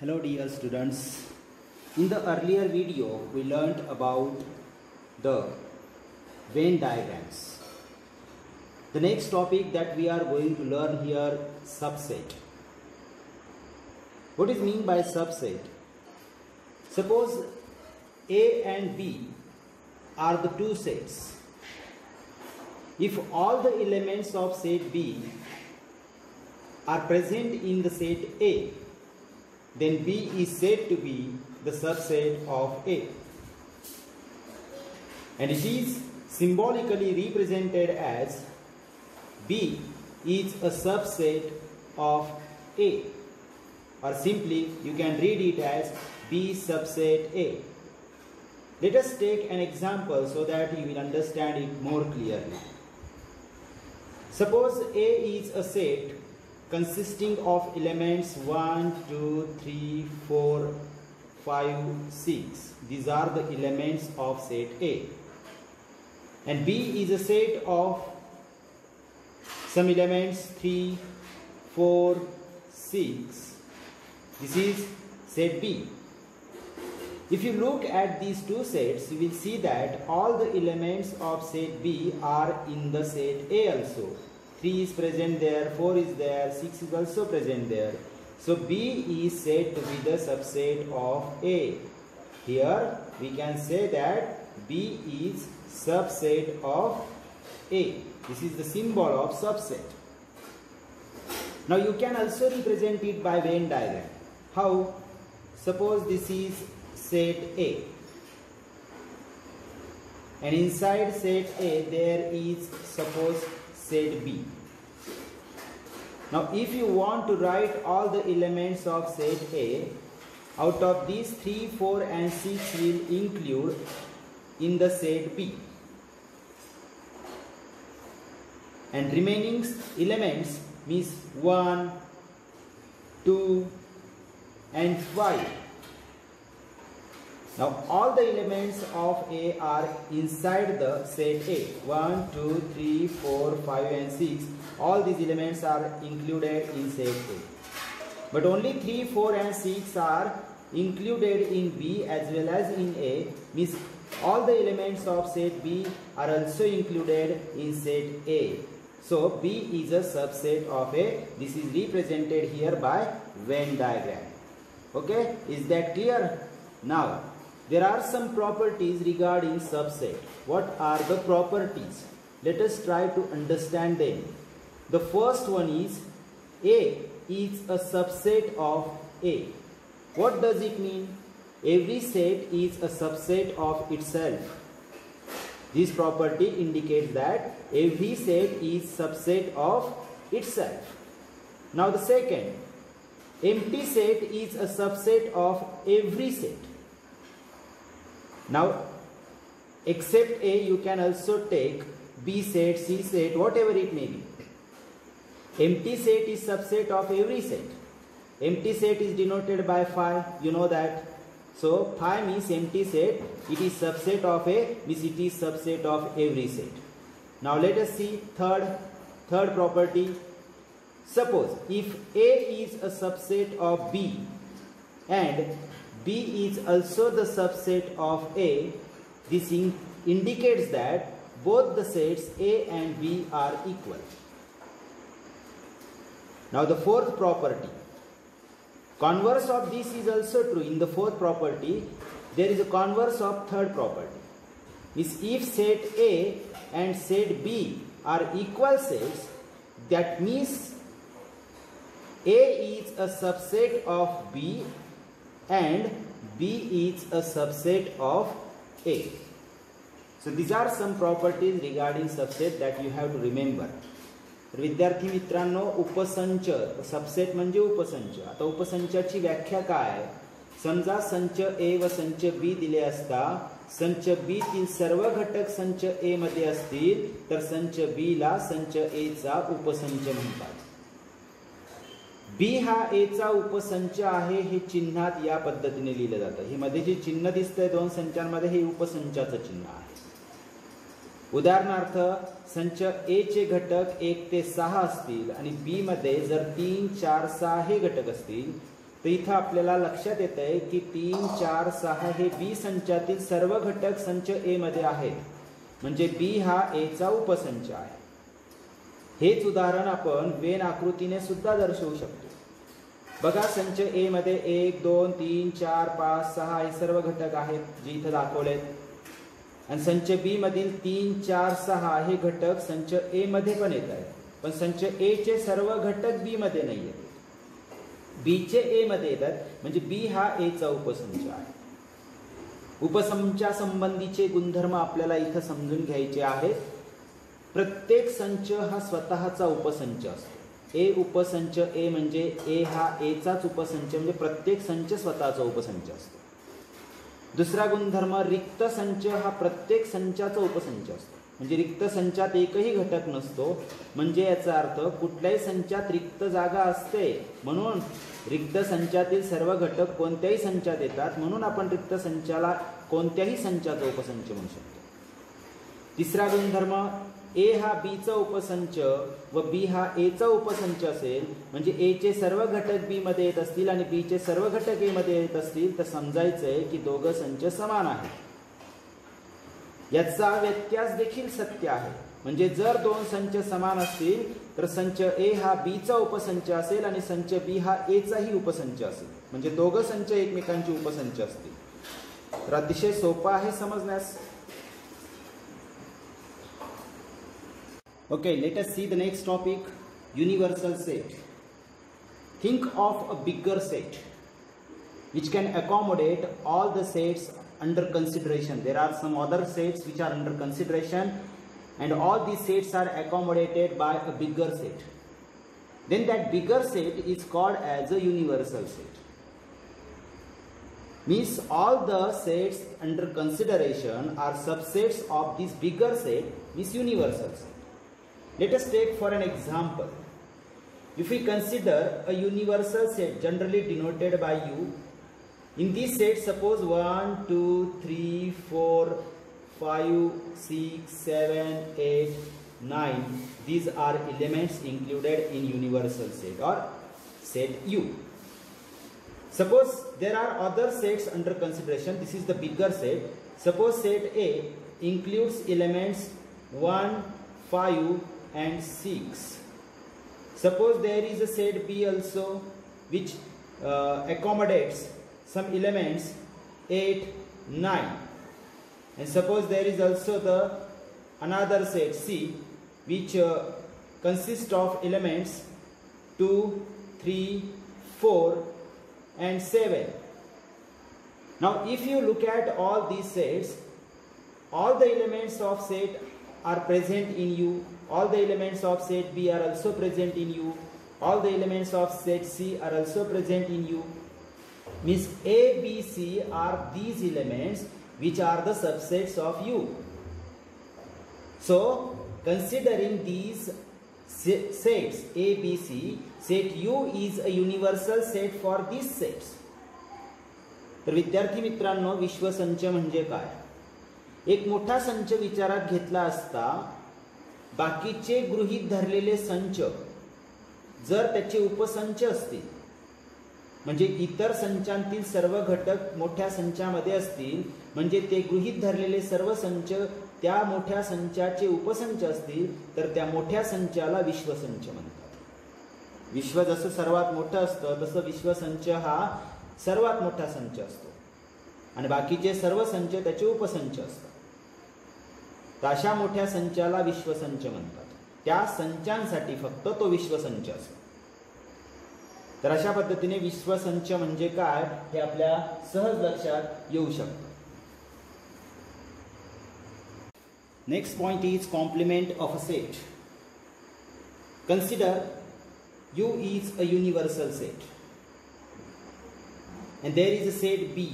Hello dear students. In the earlier video we learnt about the Venn diagrams. The next topic that we are going to learn here, subset. What is mean by subset? Suppose A and B are the two sets. If all the elements of set B are present in the set A, then B is said to be the subset of A, and it is symbolically represented as B is a subset of A, or simply you can read it as B subset A. Let us take an example so that you will understand it more clearly. Suppose A is a set consisting of elements 1, 2, 3, 4, 5, 6. These are the elements of set A. And B is a set of some elements 3, 4, 6. This is set B. If you look at these two sets, you will see that all the elements of set B are in the set A also. 3 is present there, 4 is there, 6 is also present there. So B is said to be the subset of A. Here we can say that B is subset of A. This is the symbol of subset. Now you can also represent it by Venn diagram. How? Suppose this is set A, and inside set A there is suppose set B. Now if you want to write all the elements of set A, out of these 3, 4 and 6 will include in the set B, and remaining elements means 1, 2 and 5. Now all the elements of A are inside the set A. 1, 2, 3, 4, 5 and 6. All these elements are included in set A. But only 3, 4 and 6 are included in B as well as in A. Means all the elements of set B are also included in set A. So B is a subset of A. This is represented here by Venn diagram. Okay, is that clear? Now there are some properties regarding subset. What are the properties? Let us try to understand them. The first one is A is a subset of A. What does it mean? Every set is a subset of itself. This property indicates that every set is subset of itself. Now the second, empty set is a subset of every set. Now except A, you can also take B set, C set, whatever it may be. Empty set is subset of every set. Empty set is denoted by phi, you know that. So phi means empty set, it is subset of A, means it is subset of every set. Now let us see third property. Suppose if A is a subset of B and B is also the subset of A, this indicates that both the sets A and B are equal. Now the fourth property. Converse of this is also true. In the fourth property, there is a converse of third property. Means if set A and set B are equal sets, that means A is a subset of B and B is a subset of A. So these are some properties regarding subset that you have to remember. विद्यार्थी मित्रांनो, उपसंच subset म्हणजे उपसंच. आता उपसंचाची व्याख्या काय आहे? समजा संच A व संच B दिले असता संच B तील सर्व घटक संच A मध्ये असतील तर संच B ला संच A चा उपसंच म्हणतात. B हा A चा उपसंच आहे हे चिन्हात या पद्धतीने लिहिलं जातं. हे मध्ये जे चिन्ह दिसतंय दोन संचांमध्ये हे उपसंचाचं चिन्ह आहे. उदाहरणार्थ संच A चे घटक 1 ते 6 असतील आणि B मध्ये जर 3, 4, 6 हे घटक असतील तर इथं आपल्याला लक्षात येत आहे की 3, 4, 6 हे बी संचातील सर्व घटक संच ए मध्ये आहेत, म्हणजे बी हा ए चा उपसंच आहे. हेच उदाहरण आपण वेन आकृतीने सुद्धा दर्शवू शकतो. बघा, संच ए मध्ये 1, 2, 3, 4, 5, 6 हे सर्व घटक आहेत जे इथं दाखवलेत. आणि संच बी मधील 3, 4, 6 हे घटक संच ए मध्ये पण येत आहेत, पण संच ए चे सर्व घटक बी मध्ये नाही येत, बी चे ए मध्ये येतात, म्हणजे बी हा ए चा उपसंच आहे. उपसंचा संबंधीचे गुणधर्म आपल्याला इथं समजून घ्यायचे आहेत. प्रत्येक संच हा स्वतःचा उपसंच असतो. ए उपसंच ए म्हणजे ए हा ए चाच उपसंच, म्हणजे प्रत्येक संच स्वतःचा उपसंच असतो. दुसरा गुणधर्म, रिक्त संच हा प्रत्येक संचाचा उपसंच असतो, म्हणजे रिक्त संचात एकही घटक नसतो, म्हणजे याचा अर्थ कुठल्याही संचात रिक्त जागा असते, म्हणून रिक्त संचातील सर्व घटक कोणत्याही संचात येतात, म्हणून आपण रिक्त संचाला कोणत्याही संचाचा उपसंच म्हणू शकतो. तिसरा गुणधर्म, ए हा बी चा उपसंच व बी हा ए चा उपसंच असेल, म्हणजे ए चे सर्व घटक बी मध्ये येत असतील आणि बी चे सर्व घटक ए मध्ये येत असतील, तर समजायचंय की दोघं संच समान आहेत. याचा व्यत्यास देखील सत्य आहे, म्हणजे जर दोन संच समान असतील तर संच ए हा बी चा उपसंच असेल आणि संच बी हा ए चाही उपसंच असेल, म्हणजे दोघं संच एकमेकांचे उपसंच असतील. तर अतिशय सोपं आहे समजण्यास. Okay, let us see the next topic, universal set. Think of a bigger set which can accommodate all the sets under consideration. There are some other sets which are under consideration and all these sets are accommodated by a bigger set. Then that bigger set is called as a universal set. Means all the sets under consideration are subsets of this bigger set, means universal set. Let us take for an example. If we consider a universal set generally denoted by U, in this set suppose 1, 2, 3, 4, 5, 6, 7, 8, 9. These are elements included in universal set or set U. Suppose there are other sets under consideration. This is the bigger set. Suppose set A includes elements 1, 5, and 6. Suppose there is a set B also which accommodates some elements 8, 9, and suppose there is also the another set C which consists of elements 2, 3, 4 and 7. Now if you look at all these sets, all the elements of set are present in U, all the elements of set B are also present in U, all the elements of set C are also present in U. Means A, B, C are these elements which are the subsets of U. So considering these sets A, B, C, set U is a universal set for these sets. तर विद्यार्थी मित्रांनो, विश्वसंच म्हणजे काय? एक मोठा संच विचारात घेतला असता बाकीचे गृहीत धरलेले संच जर त्याचे उपसंच असतील, म्हणजे इतर संचांतील सर्व घटक मोठ्या संचामध्ये असतील, म्हणजे ते गृहीत धरलेले सर्व संच त्या मोठ्या संचाचे उपसंच असतील, तर त्या मोठ्या संचाला विश्वसंच म्हणतात. विश्व जसं सर्वात मोठं असतं तसं विश्वसंच हा सर्वात मोठा संच असतो आणि बाकीचे सर्व संच त्याचे उपसंच असतात. तर अशा मोठ्या संचाला विश्वसंच म्हणतात. त्या संचांसाठी फक्त तो विश्वसंच असतो. तर अशा पद्धतीने विश्वसंच म्हणजे काय हे आपल्या सहज लक्षात येऊ शकतं. Next point is complement of a set. Consider U is a universal set and there is a set B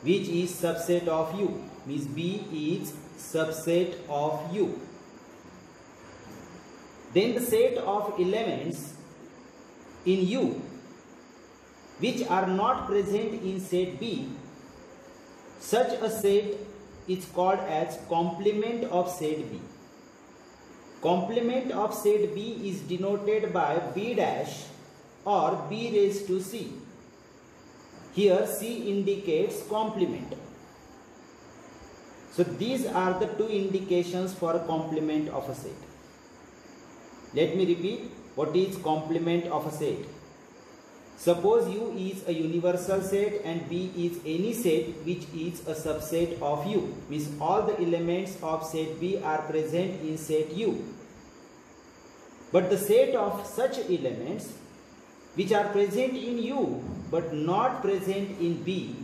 which is subset of U, means B is subset of U. Then the set of elements in U which are not present in set B, such a set is called as complement of set B. Complement of set B is denoted by B dash or b raised to c. Here C indicates complement. So these are the two indications for complement of a set. Let me repeat, what is complement of a set? Suppose U is a universal set and B is any set which is a subset of U. Means all the elements of set B are present in set U. But the set of such elements which are present in U but not present in B,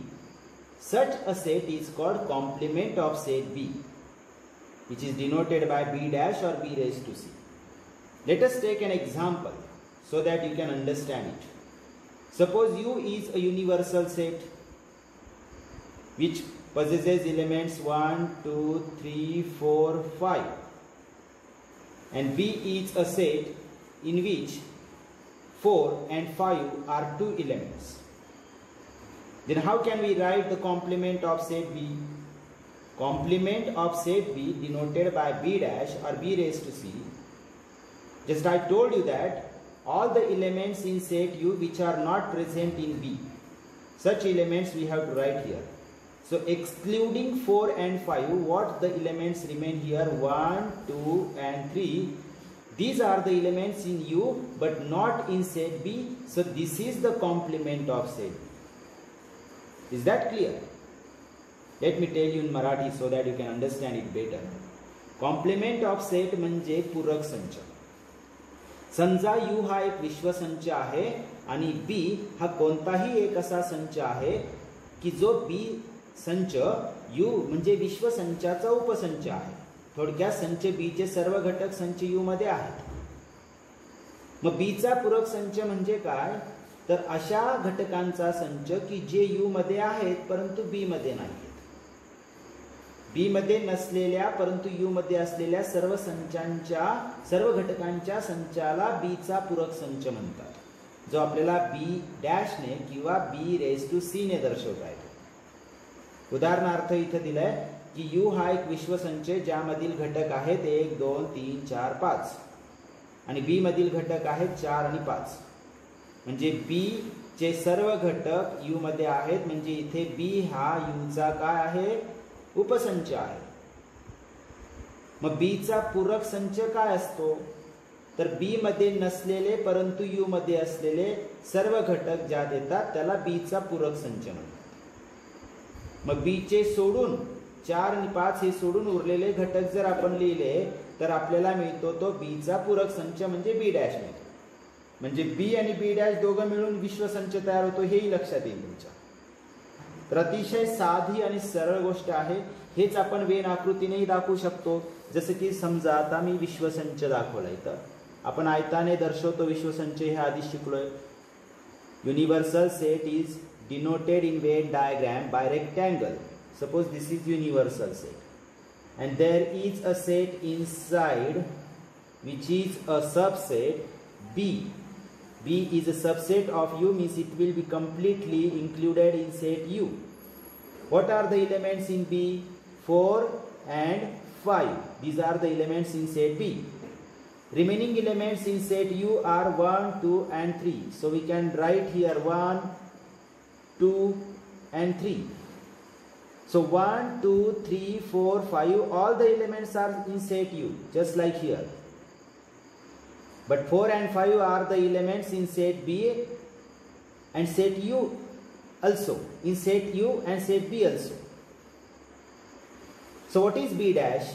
such a set is called complement of set B, which is denoted by B dash or B raised to C. Let us take an example so that you can understand it. Suppose U is a universal set which possesses elements 1, 2, 3, 4, 5, and B is a set in which 4 and 5 are two elements. Then how can we write the complement of set B? Complement of set B denoted by B dash or B raised to C. Just I told you that all the elements in set U which are not present in B, such elements we have to write here. So excluding 4 and 5, what the elements remain here? 1, 2 and 3. These are the elements in U but not in set B. So this is the complement of set B. Is that clear? Let me tell you in Marathi so that you can understand it better. Complement of set म्हणजे पूरक संच. समजा U हा एक विश्वसंच आहे आणि B हा कोणताही एक असा संच आहे की जो B संच U म्हणजे विश्वसंचाचा उपसंच आहे. थोडक्यात संच B चे सर्व घटक संच U मध्ये आहेत. मग B चा पूरक संच म्हणजे काय? तर अशा घटकांचा संच की जे U मध्ये आहेत परंतु B मध्ये नाहीत. B मध्ये नसलेल्या परंतु U मध्ये असलेल्या सर्व संचांच्या सर्व घटकांच्या संचाला B चा पूरक संच म्हणतात, जो आपल्याला B डॅश ने किंवा B रेज टू C ने दर्शवता येतो. उदाहरणार्थ इथे दिलंय की U हा एक विश्वसंच ज्यामधील घटक आहेत 1 2 3 4 5 आणि B मधील घटक आहेत 4 आणि 5. म्हणजे B चे सर्व घटक U मध्ये आहेत, म्हणजे इथे B हा U चा काय आहे? उपसंच आहे. मग B चा पूरक संच काय असतो? तर B मध्ये नसलेले परंतु U मध्ये असलेले सर्व घटक ज्यात येतात त्याला B चा पूरक संच म्हणतात. मग B चे सोडून 4 आणि 5 हे सोडून उरलेले घटक जर आपण लिहिले तर आपल्याला मिळतो तो B चा पूरक संच म्हणजे B डॅश मिळतो. म्हणजे B आणि B डॅश दोघं मिळून विश्वसंच तयार होतो, हेही लक्षात येईल तुमच्या. तर अतिशय साधी आणि सरळ गोष्ट आहे. हेच आपण वेन आकृतीनेही दाखवू शकतो. जसे की समजा आता मी विश्वसंच दाखवलाय तर आपण आयताने दर्शवतो विश्वसंच, हे आधी शिकलोय. Universal set is denoted in Venn diagram by rectangle. Suppose this is universal set and there is a set inside which is a subset B. B is a subset of U, means it will be completely included in set U. What are the elements in B? 4 and 5. These are the elements in set B. Remaining elements in set U are 1, 2 and 3. So we can write here 1, 2 and 3. So 1, 2, 3, 4, 5, all the elements are in set U, just like here. But 4 and 5 are the elements in set B and set U also, in set U and set B also. So what is B dash?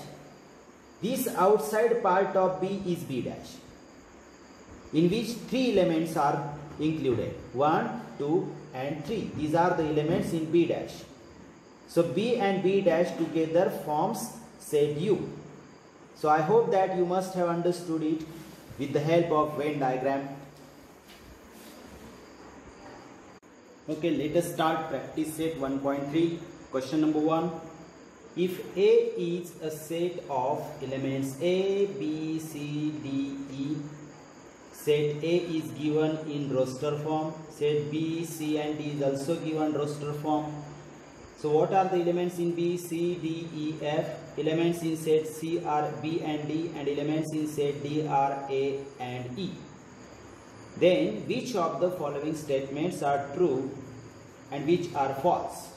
This outside part of B is B dash, in which 3 elements are included, 1, 2 and 3. These are the elements in B dash. So B and B dash together forms set U. So I hope that you must have understood it with the help of Venn diagram. Okay, let us start practice set 1.3. Question number 1. If A is a set of elements A, B, C, D, E, set A is given in roster form, set B, C and D is also given roster form. So what are the elements in B, C, D, E, F? Elements in set C are B and D, and elements in set D are A and E. then which of the following statements are true and which are false?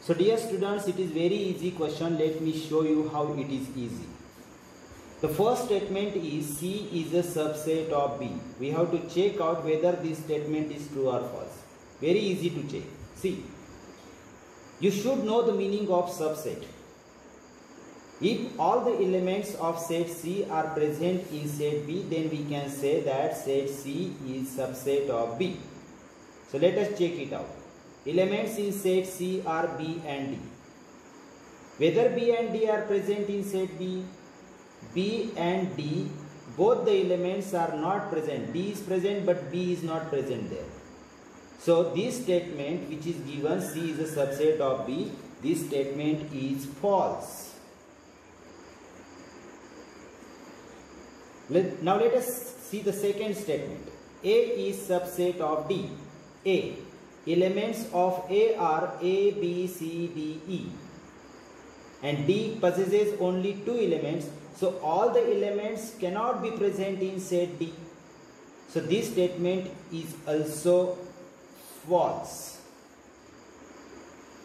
So dear students, it is very easy question. Let me show you how it is easy. The first statement is C is a subset of B. We have to check out whether this statement is true or false. Very easy to check. See, you should know the meaning of subset. If all the elements of set C are present in set B, then we can say that set C is subset of B. So let us check it out. Elements in set C are B and D. Whether B and D are present in set B, B and D, both the elements are not present. D is present but B is not present there. So this statement which is given, C is a subset of B, this statement is false. Now let us see the second statement. A is subset of D. A. Elements of A are A, B, C, D, E. And D possesses only two elements. So all the elements cannot be present in set D. So this statement is also false.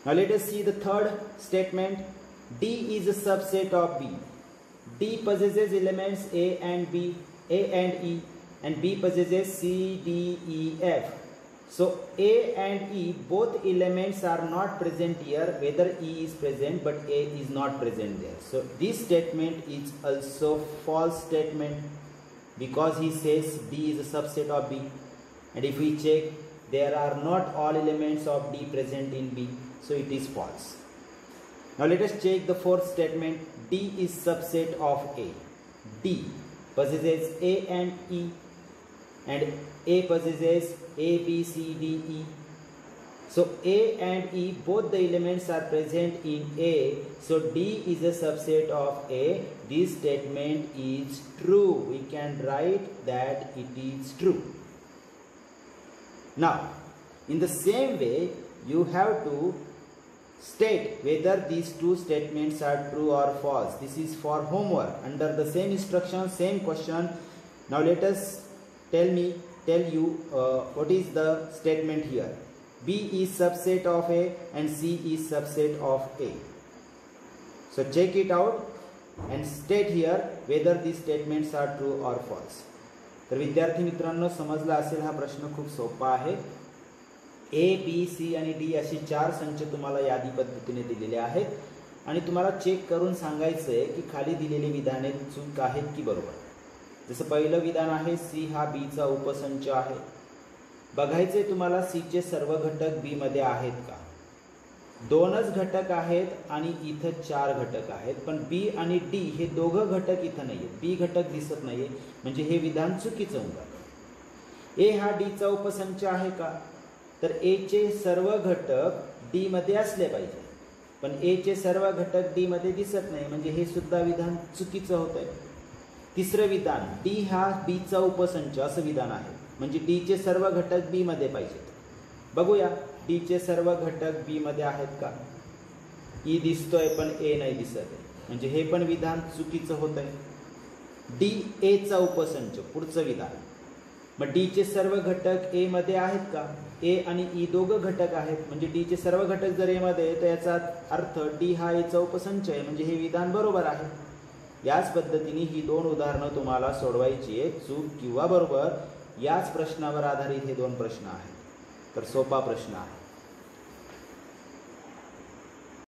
Now let us see the third statement. D is a subset of B. D possesses elements A and B, A and E, and B possesses C, D, E, F. So A and E, both elements are not present here, whether E is present but A is not present there. So this statement is also false statement because he says D is a subset of B. And if we check, there are not all elements of D present in B, so it is false. Now let us check the fourth statement. D is subset of A. D possesses A and E, and A possesses A, B, C, D, E. So A and E, both the elements are present in A. So D is a subset of A. This statement is true. We can write that it is true. Now, in the same way, you have to state whether these two statements are true or false. This is for homework. Under the same instruction, same question. Now let us tell you what is the statement here. B is subset of A and C is subset of A. So check it out and state here whether these statements are true or false. तर विद्यार्थी मित्रांनो, समजला असेल हा प्रश्न खूप सोपा आहे. A, B, C आणि D असे चार संच तुम्हाला यादी पद्धतीने दिलेले आहेत आणि तुम्हाला चेक करून सांगायचं आहे की खाली दिलेली विधाने चूक आहेत की बरोबर. जसं पहिलं विधान आहे C हा B चा उपसंच आहे. बघायचे तुम्हाला C चे सर्व घटक B मध्ये आहेत का. दोनच घटक आहेत आणि इथं चार घटक आहेत, पण B आणि D हे दोघं घटक इथं नाहीये. B घटक दिसत नाहीये, म्हणजे हे विधान चुकीचं होतं. A हा D चा उपसंच आहे का, तर A चे सर्व घटक D मध्ये असले पाहिजे, पण A चे सर्व घटक D मध्ये दिसत नाही, म्हणजे हे सुद्धा विधान चुकीचं होतंय. तिसरं विधान, D हा B चा उपसंच असं विधान आहे, म्हणजे D चे सर्व घटक B मध्ये पाहिजेत. बघूया D चे सर्व घटक B मध्ये आहेत का. E दिसतोय पण A नाही दिसत आहे, म्हणजे हे पण विधान चुकीचं होतंय. D A चा उपसंच, पुढचं विधान. मग D चे सर्व घटक A मध्ये आहेत का. A आणि E दोघं घटक आहेत, म्हणजे D चे सर्व घटक जर A मध्ये, तर याचा अर्थ D हा A चा उपसंच आहे, म्हणजे हे विधान बरोबर आहे. याच पद्धतीने ही दोन उदाहरणं तुम्हाला सोडवायची आहेत, चूक किंवा बरोबर. याच प्रश्नावर आधारित हे दोन प्रश्न आहेत, तर सोपा प्रश्न आहे.